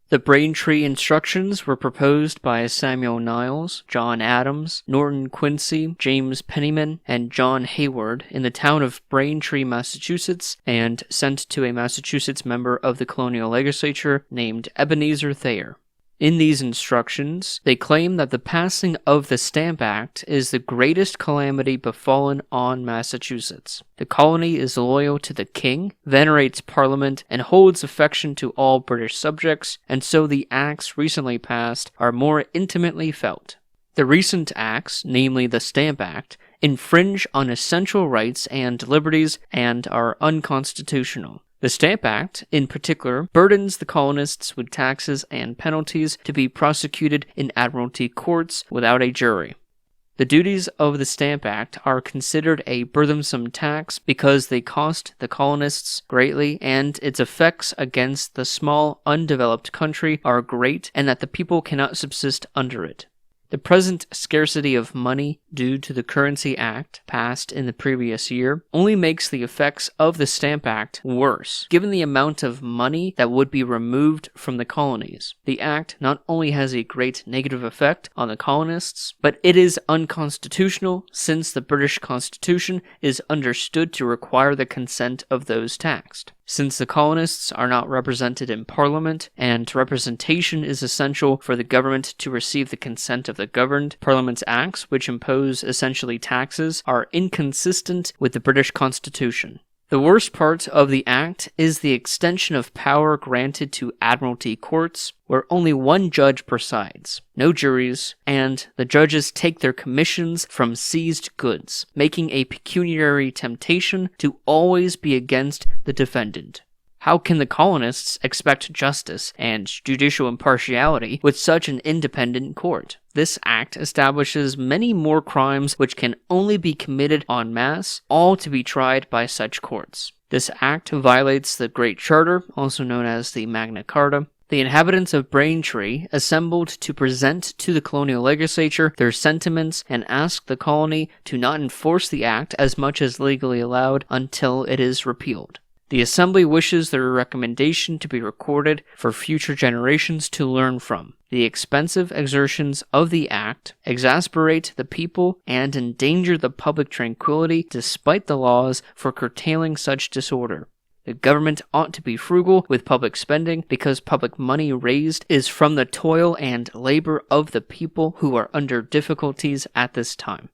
The Braintree instructions were proposed by Samuel Niles, John Adams, Norton Quincy, James Penniman, and John Hayward in the town of Braintree, Massachusetts, and sent to a Massachusetts member of the colonial legislature named Ebenezer Thayer. In these instructions, they claim that the passing of the Stamp Act is the greatest calamity befallen on Massachusetts. The colony is loyal to the king, venerates Parliament, and holds affection to all British subjects, and so the acts recently passed are more intimately felt. The recent acts, namely the Stamp Act, infringe on essential rights and liberties and are unconstitutional. The Stamp Act, in particular, burdens the colonists with taxes and penalties to be prosecuted in admiralty courts without a jury. The duties of the Stamp Act are considered a burdensome tax because they cost the colonists greatly and its effects against the small, undeveloped country are great and that the people cannot subsist under it. The present scarcity of money due to the Currency Act passed in the previous year only makes the effects of the Stamp Act worse, given the amount of money that would be removed from the colonies. The act not only has a great negative effect on the colonists, but it is unconstitutional since the British Constitution is understood to require the consent of those taxed. Since the colonists are not represented in Parliament, and representation is essential for the government to receive the consent of the governed, Parliament's acts, which impose essentially taxes, are inconsistent with the British Constitution. The worst part of the Act is the extension of power granted to admiralty courts, where only one judge presides, no juries, and the judges take their commissions from seized goods, making a pecuniary temptation to always be against the defendant. How can the colonists expect justice and judicial impartiality with such an independent court? This act establishes many more crimes which can only be committed en masse, all to be tried by such courts. This act violates the Great Charter, also known as the Magna Carta. The inhabitants of Braintree assembled to present to the colonial legislature their sentiments and ask the colony to not enforce the act as much as legally allowed until it is repealed. The Assembly wishes their recommendation to be recorded for future generations to learn from. The expensive exertions of the Act exasperate the people and endanger the public tranquility despite the laws for curtailing such disorder. The government ought to be frugal with public spending because public money raised is from the toil and labor of the people who are under difficulties at this time.